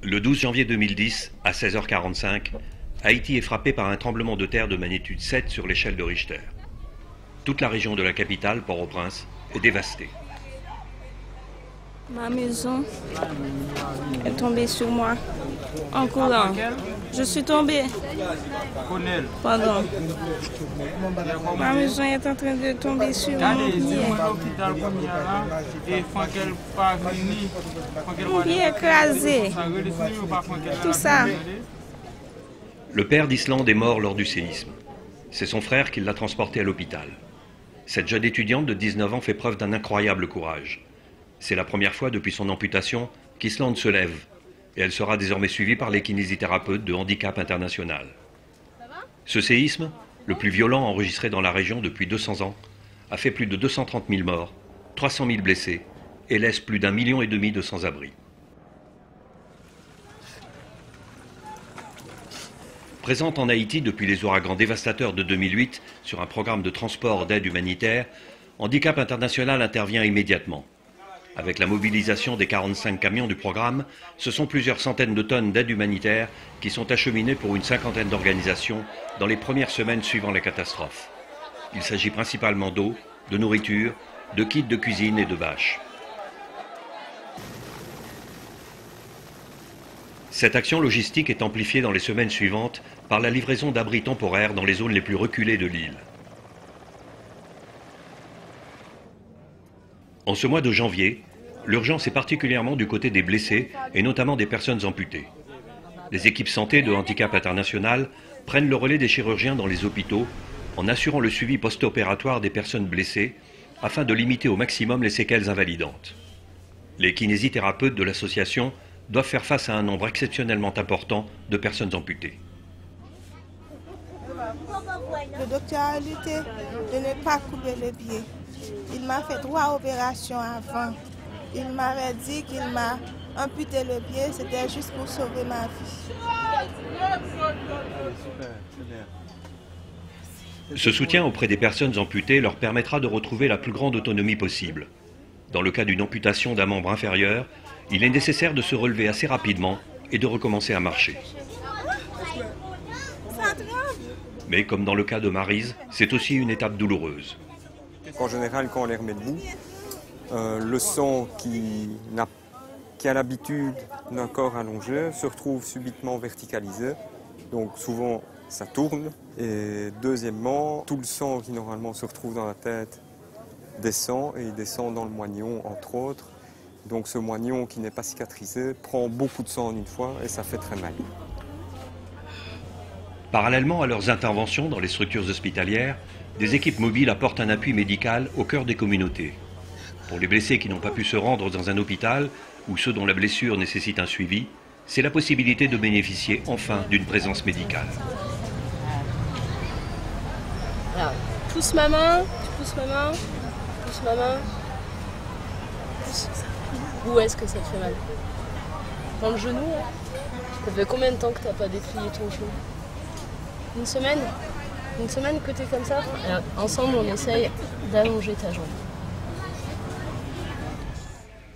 Le 12 janvier 2010, à 16h45, Haïti est frappé par un tremblement de terre de magnitude 7 sur l'échelle de Richter. Toute la région de la capitale, Port-au-Prince, est dévastée. Ma maison est tombée sur moi en courant. Je suis tombée. Pardon. Ma maison est en train de tomber sur mon pied. Mon pied écrasé. Tout ça. Le père d'Islande est mort lors du séisme. C'est son frère qui l'a transporté à l'hôpital. Cette jeune étudiante de 19 ans fait preuve d'un incroyable courage. C'est la première fois depuis son amputation qu'Islande se lève et elle sera désormais suivie par les kinésithérapeutes de Handicap International. Ce séisme, le plus violent enregistré dans la région depuis 200 ans, a fait plus de 230 000 morts, 300 000 blessés et laisse plus d'1,5 million de sans-abri. Présente en Haïti depuis les ouragans dévastateurs de 2008 sur un programme de transport d'aide humanitaire, Handicap International intervient immédiatement. Avec la mobilisation des 45 camions du programme, ce sont plusieurs centaines de tonnes d'aide humanitaire qui sont acheminées pour une cinquantaine d'organisations dans les premières semaines suivant la catastrophe. Il s'agit principalement d'eau, de nourriture, de kits de cuisine et de bâches. Cette action logistique est amplifiée dans les semaines suivantes par la livraison d'abris temporaires dans les zones les plus reculées de l'île. En ce mois de janvier, l'urgence est particulièrement du côté des blessés et notamment des personnes amputées. Les équipes santé de Handicap International prennent le relais des chirurgiens dans les hôpitaux en assurant le suivi post-opératoire des personnes blessées afin de limiter au maximum les séquelles invalidantes. Les kinésithérapeutes de l'association doivent faire face à un nombre exceptionnellement important de personnes amputées. Le docteur a lutté de ne pas couper le pied. Il m'a fait 3 opérations avant. Il m'avait dit qu'il m'a amputé le pied, c'était juste pour sauver ma vie. Ce soutien auprès des personnes amputées leur permettra de retrouver la plus grande autonomie possible. Dans le cas d'une amputation d'un membre inférieur, il est nécessaire de se relever assez rapidement et de recommencer à marcher. Mais comme dans le cas de Maryse, c'est aussi une étape douloureuse. En général, quand on les remet debout, le sang qui a l'habitude d'un corps allongé se retrouve subitement verticalisé. Donc souvent, ça tourne. Et deuxièmement, tout le sang qui normalement se retrouve dans la tête descend et il descend dans le moignon, entre autres. Donc ce moignon qui n'est pas cicatrisé prend beaucoup de sang en une fois et ça fait très mal. Parallèlement à leurs interventions dans les structures hospitalières, des équipes mobiles apportent un appui médical au cœur des communautés. Pour les blessés qui n'ont pas pu se rendre dans un hôpital ou ceux dont la blessure nécessite un suivi, c'est la possibilité de bénéficier enfin d'une présence médicale. Alors, pousse ma main, tu pousses ma main, pousse ma main. Pousse. Où est-ce que ça te fait mal? Dans le genou, hein? Ça fait combien de temps que tu n'as pas déplié ton genou? Une semaine? Une semaine que tu es comme ça? Alors, ensemble, on essaye d'allonger ta jambe.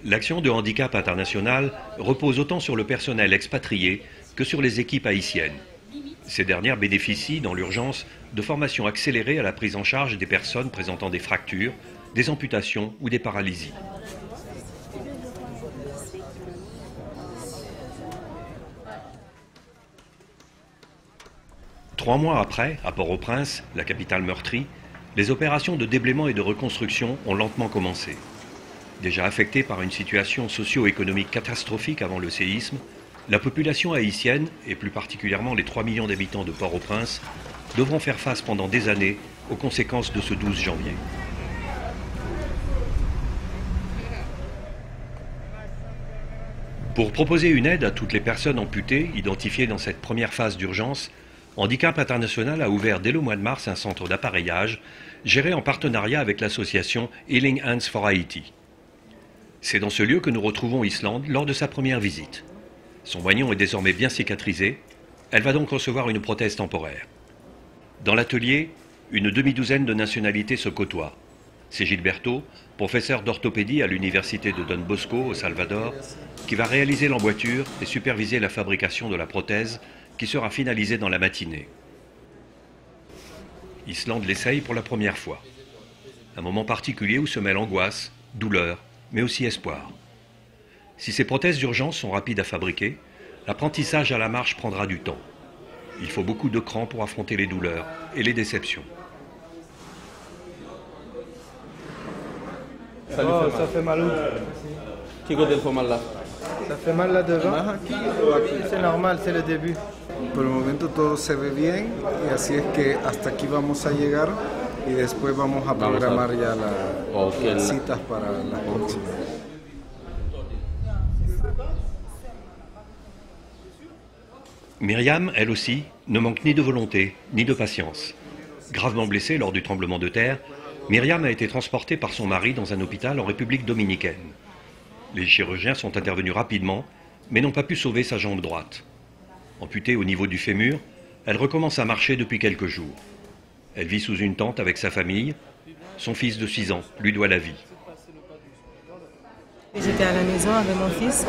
L'action de Handicap International repose autant sur le personnel expatrié que sur les équipes haïtiennes. Ces dernières bénéficient, dans l'urgence, de formations accélérées à la prise en charge des personnes présentant des fractures, des amputations ou des paralysies. Trois mois après, à Port-au-Prince, la capitale meurtrie, les opérations de déblaiement et de reconstruction ont lentement commencé. Déjà affectée par une situation socio-économique catastrophique avant le séisme, la population haïtienne, et plus particulièrement les 3 millions d'habitants de Port-au-Prince, devront faire face pendant des années aux conséquences de ce 12 janvier. Pour proposer une aide à toutes les personnes amputées identifiées dans cette première phase d'urgence, Handicap International a ouvert dès le mois de mars un centre d'appareillage géré en partenariat avec l'association Healing Hands for Haiti. C'est dans ce lieu que nous retrouvons Islande lors de sa première visite. Son moignon est désormais bien cicatrisé, elle va donc recevoir une prothèse temporaire. Dans l'atelier, une demi-douzaine de nationalités se côtoient. C'est Gilberto, professeur d'orthopédie à l'université de Don Bosco au Salvador, qui va réaliser l'emboîture et superviser la fabrication de la prothèse qui sera finalisée dans la matinée. Islande l'essaye pour la première fois. Un moment particulier où se mêlent angoisse, douleur, mais aussi espoir. Si ces prothèses d'urgence sont rapides à fabriquer, l'apprentissage à la marche prendra du temps. Il faut beaucoup de cran pour affronter les douleurs et les déceptions. Ça fait mal où? Qui côté il fait mal là? Ça fait mal là devant? C'est normal, c'est le début. Por el momento todo se ve bien y así es que hasta aquí vamos a llegar y después vamos a programar ya las citas para la próxima. Myriam, elle aussi, ne manque ni de volonté, ni de patience. Gravement blessée lors du tremblement de terre, Myriam a été transportée par son mari dans un hôpital en République dominicaine. Les chirurgiens sont intervenus rapidement, mais n'ont pas pu sauver sa jambe droite. Amputée au niveau du fémur, elle recommence à marcher depuis quelques jours. Elle vit sous une tente avec sa famille. Son fils de 6 ans lui doit la vie. J'étais à la maison avec mon fils.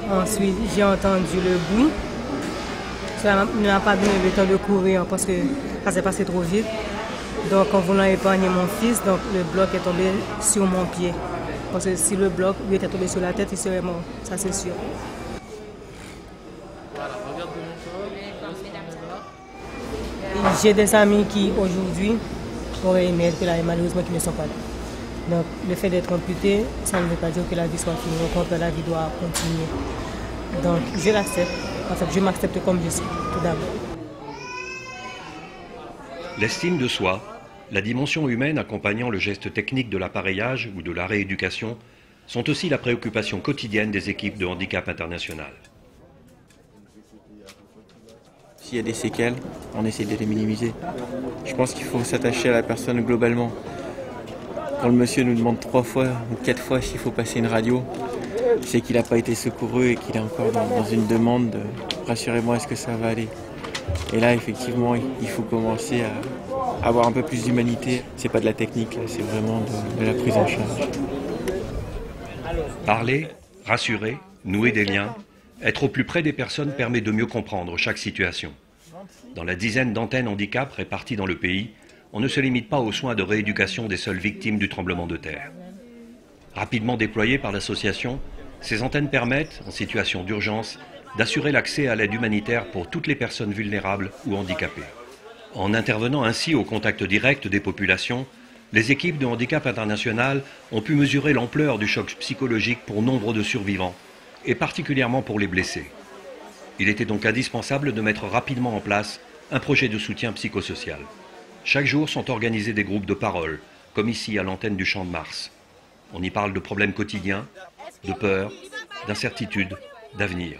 Ensuite, j'ai entendu le bruit. Ça ne m'a pas donné le temps de courir parce que ça s'est passé trop vite. Donc, en voulant épargner mon fils, donc, le bloc est tombé sur mon pied. Parce que si le bloc lui était tombé sur la tête, il serait mort, ça c'est sûr. J'ai des amis qui, aujourd'hui, auraient aimé être là et malheureusement qui ne sont pas là. Donc, le fait d'être amputé, ça ne veut pas dire que la vie soit finie. Au contraire, la vie doit continuer. Donc, je l'accepte. En fait, je m'accepte comme je suis, tout d'abord. L'estime de soi, la dimension humaine accompagnant le geste technique de l'appareillage ou de la rééducation sont aussi la préoccupation quotidienne des équipes de handicap international. S'il y a des séquelles, on essaie de les minimiser. Je pense qu'il faut s'attacher à la personne globalement. Quand le monsieur nous demande 3 fois ou 4 fois s'il faut passer une radio, c'est qu'il n'a pas été secouru et qu'il est encore dans une demande de « rassurez-moi, est-ce que ça va aller ?» Et là, effectivement, il faut commencer à avoir un peu plus d'humanité. C'est pas de la technique, là, c'est vraiment de la prise en charge. Parler, rassurer, nouer des liens, être au plus près des personnes permet de mieux comprendre chaque situation. Dans la dizaine d'antennes handicap réparties dans le pays, on ne se limite pas aux soins de rééducation des seules victimes du tremblement de terre. Rapidement déployées par l'association, ces antennes permettent, en situation d'urgence, d'assurer l'accès à l'aide humanitaire pour toutes les personnes vulnérables ou handicapées. En intervenant ainsi au contact direct des populations, les équipes de handicap international ont pu mesurer l'ampleur du choc psychologique pour nombre de survivants, et particulièrement pour les blessés. Il était donc indispensable de mettre rapidement en place un projet de soutien psychosocial. Chaque jour sont organisés des groupes de parole, comme ici à l'antenne du Champ de Mars. On y parle de problèmes quotidiens, de peur, d'incertitude, d'avenir.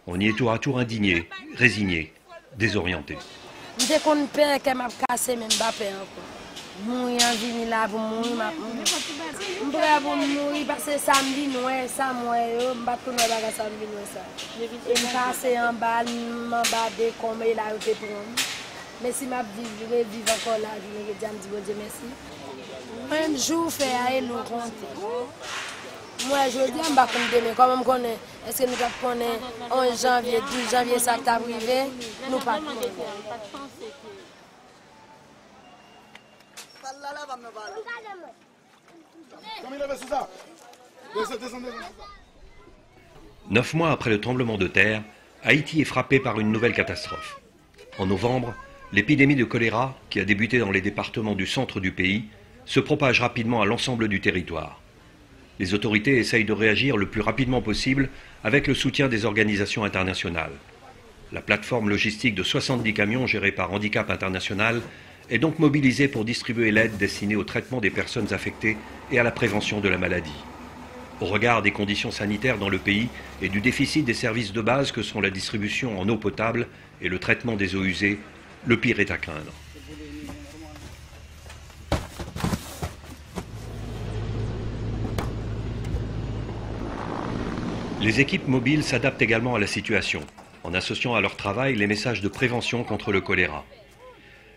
On y est tour à tour indigné, résigné, désorienté. Dès qu'on perd, qu'elle m'a cassé, même pas peur. Mourir en vie là pour mourir, je vais mourir parce que samedi, nous, ça, moi, je ne vais pas tourner à samedi, ça. Et me casser en bas, me battre comme il a été pour moi. Mais si je vais vivre encore là, je vais dire Dieu merci. Même jour, fait nous compter. Moi, je dis, je ne sais pas comment je connais. Est-ce que nous connaissons 11 janvier, 12 janvier, ça t'a arrivé? Nous pas. Neuf mois après le tremblement de terre, Haïti est frappé par une nouvelle catastrophe. En novembre, l'épidémie de choléra, qui a débuté dans les départements du centre du pays, se propage rapidement à l'ensemble du territoire. Les autorités essayent de réagir le plus rapidement possible avec le soutien des organisations internationales. La plateforme logistique de 70 camions gérée par Handicap International est donc mobilisée pour distribuer l'aide destinée au traitement des personnes affectées et à la prévention de la maladie. Au regard des conditions sanitaires dans le pays et du déficit des services de base que sont la distribution en eau potable et le traitement des eaux usées, le pire est à craindre. Les équipes mobiles s'adaptent également à la situation, en associant à leur travail les messages de prévention contre le choléra.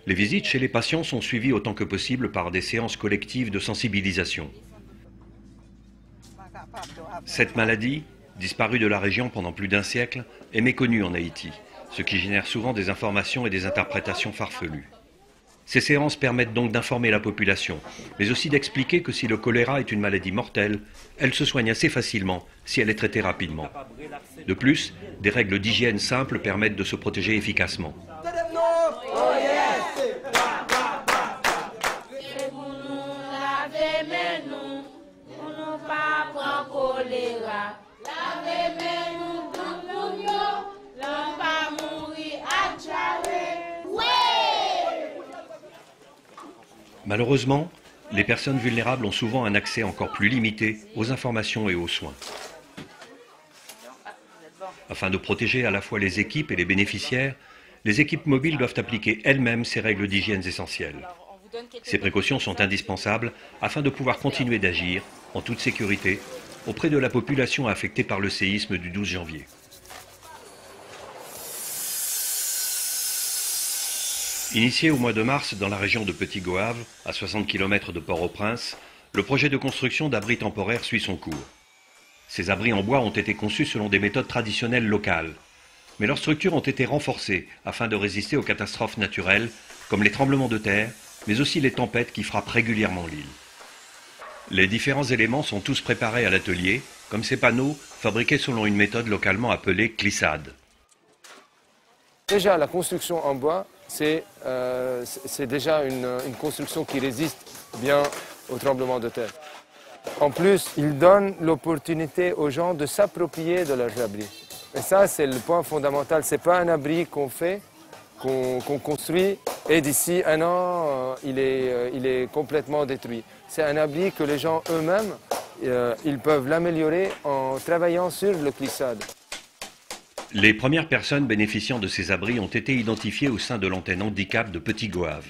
Les visites chez les patients sont suivies autant que possible par des séances collectives de sensibilisation. Cette maladie, disparue de la région pendant plus d'un siècle, est méconnue en Haïti, ce qui génère souvent des informations et des interprétations farfelues. Ces séances permettent donc d'informer la population, mais aussi d'expliquer que si le choléra est une maladie mortelle, elle se soigne assez facilement si elle est traitée rapidement. De plus, des règles d'hygiène simples permettent de se protéger efficacement. Malheureusement, les personnes vulnérables ont souvent un accès encore plus limité aux informations et aux soins. Afin de protéger à la fois les équipes et les bénéficiaires, les équipes mobiles doivent appliquer elles-mêmes ces règles d'hygiène essentielles. Ces précautions sont indispensables afin de pouvoir continuer d'agir en toute sécurité auprès de la population affectée par le séisme du 12 janvier. Initié au mois de mars dans la région de Petit Goâve, à 60 km de Port-au-Prince, le projet de construction d'abris temporaires suit son cours. Ces abris en bois ont été conçus selon des méthodes traditionnelles locales, mais leurs structures ont été renforcées afin de résister aux catastrophes naturelles, comme les tremblements de terre, mais aussi les tempêtes qui frappent régulièrement l'île. Les différents éléments sont tous préparés à l'atelier, comme ces panneaux fabriqués selon une méthode localement appelée glissade. Déjà, la construction en bois, c'est déjà une construction qui résiste bien au tremblement de terre. En plus, il donne l'opportunité aux gens de s'approprier de leurs abris. Et ça, c'est le point fondamental. Ce n'est pas un abri qu'on fait, qu'on construit, et d'ici un an, il est complètement détruit. C'est un abri que les gens eux-mêmes, ils peuvent l'améliorer en travaillant sur le glissade. Les premières personnes bénéficiant de ces abris ont été identifiées au sein de l'antenne handicap de Petit Goâve.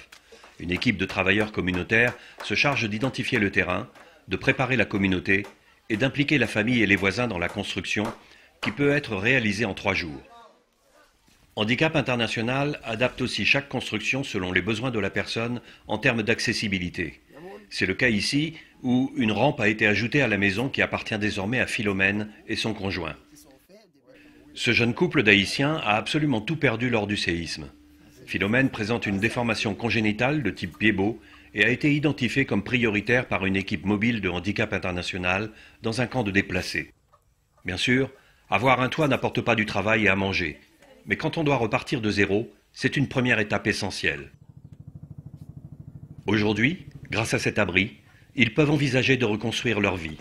Une équipe de travailleurs communautaires se charge d'identifier le terrain, de préparer la communauté et d'impliquer la famille et les voisins dans la construction qui peut être réalisée en 3 jours. Handicap International adapte aussi chaque construction selon les besoins de la personne en termes d'accessibilité. C'est le cas ici où une rampe a été ajoutée à la maison qui appartient désormais à Philomène et son conjoint. Ce jeune couple d'Haïtiens a absolument tout perdu lors du séisme. Philomène présente une déformation congénitale de type Piedbot et a été identifiée comme prioritaire par une équipe mobile de Handicap International dans un camp de déplacés. Bien sûr, avoir un toit n'apporte pas du travail et à manger, mais quand on doit repartir de zéro, c'est une première étape essentielle. Aujourd'hui, grâce à cet abri, ils peuvent envisager de reconstruire leur vie.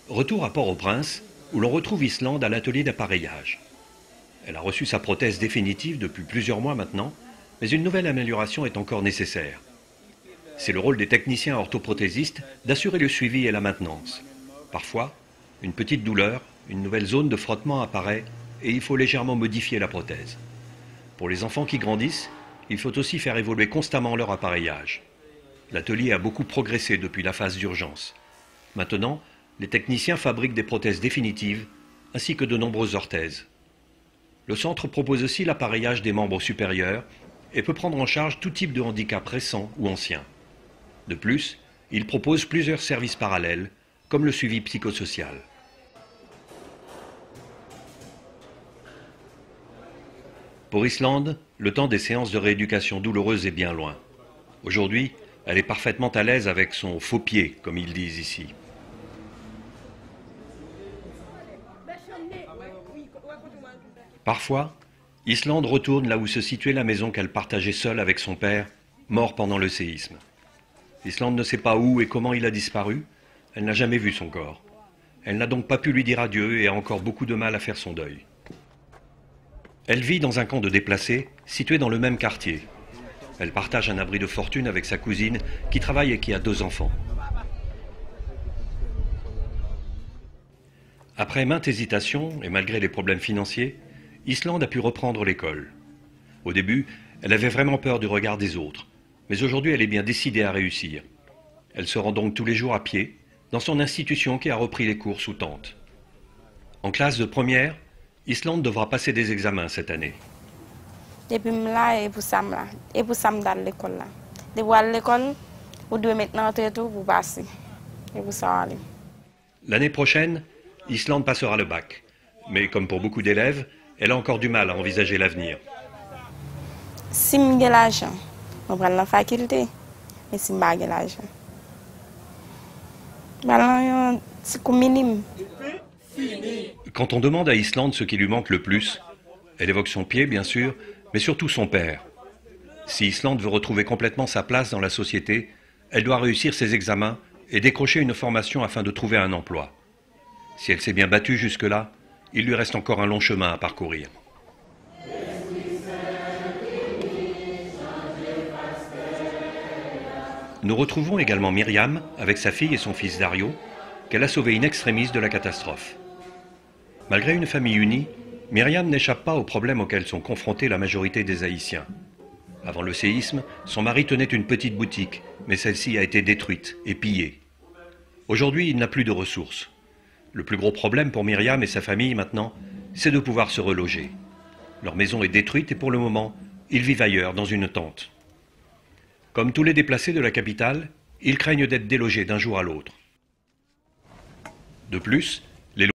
Retour à Port-au-Prince, où l'on retrouve Islande à l'atelier d'appareillage. Elle a reçu sa prothèse définitive depuis plusieurs mois maintenant, mais une nouvelle amélioration est encore nécessaire. C'est le rôle des techniciens orthoprothésistes d'assurer le suivi et la maintenance. Parfois, une petite douleur, une nouvelle zone de frottement apparaît et il faut légèrement modifier la prothèse. Pour les enfants qui grandissent, il faut aussi faire évoluer constamment leur appareillage. L'atelier a beaucoup progressé depuis la phase d'urgence. Maintenant, les techniciens fabriquent des prothèses définitives ainsi que de nombreuses orthèses. Le centre propose aussi l'appareillage des membres supérieurs et peut prendre en charge tout type de handicap récent ou ancien. De plus, il propose plusieurs services parallèles, comme le suivi psychosocial. Pour Islande, le temps des séances de rééducation douloureuses est bien loin. Aujourd'hui, elle est parfaitement à l'aise avec son faux pied, comme ils disent ici. Parfois, Islande retourne là où se situait la maison qu'elle partageait seule avec son père, mort pendant le séisme. Islande ne sait pas où et comment il a disparu, elle n'a jamais vu son corps. Elle n'a donc pas pu lui dire adieu et a encore beaucoup de mal à faire son deuil. Elle vit dans un camp de déplacés, situé dans le même quartier. Elle partage un abri de fortune avec sa cousine, qui travaille et qui a 2 enfants. Après maintes hésitations, et malgré les problèmes financiers, Islande a pu reprendre l'école. Au début, elle avait vraiment peur du regard des autres, mais aujourd'hui elle est bien décidée à réussir. Elle se rend donc tous les jours à pied, dans son institution qui a repris les cours sous tente. En classe de première, Islande devra passer des examens cette année. Depuis là, et pour ça dans l'école là. Depuis à l'école, vous devez maintenant tout pour passer. Et pour ça aller. L'année prochaine, Islande passera le bac. Mais comme pour beaucoup d'élèves, elle a encore du mal à envisager l'avenir. Si j'ai l'argent, je prends la faculté. Mais si je n'ai pas l'argent, c'est minime. Quand on demande à Islande ce qui lui manque le plus, elle évoque son pied, bien sûr, mais surtout son père. Si Islande veut retrouver complètement sa place dans la société, elle doit réussir ses examens et décrocher une formation afin de trouver un emploi. Si elle s'est bien battue jusque-là, il lui reste encore un long chemin à parcourir. Nous retrouvons également Myriam avec sa fille et son fils Dario, qu'elle a sauvé in extremis de la catastrophe. Malgré une famille unie, Myriam n'échappe pas aux problèmes auxquels sont confrontés la majorité des Haïtiens. Avant le séisme, son mari tenait une petite boutique, mais celle-ci a été détruite et pillée. Aujourd'hui, il n'a plus de ressources. Le plus gros problème pour Myriam et sa famille maintenant, c'est de pouvoir se reloger. Leur maison est détruite et pour le moment, ils vivent ailleurs, dans une tente. Comme tous les déplacés de la capitale, ils craignent d'être délogés d'un jour à l'autre. De plus,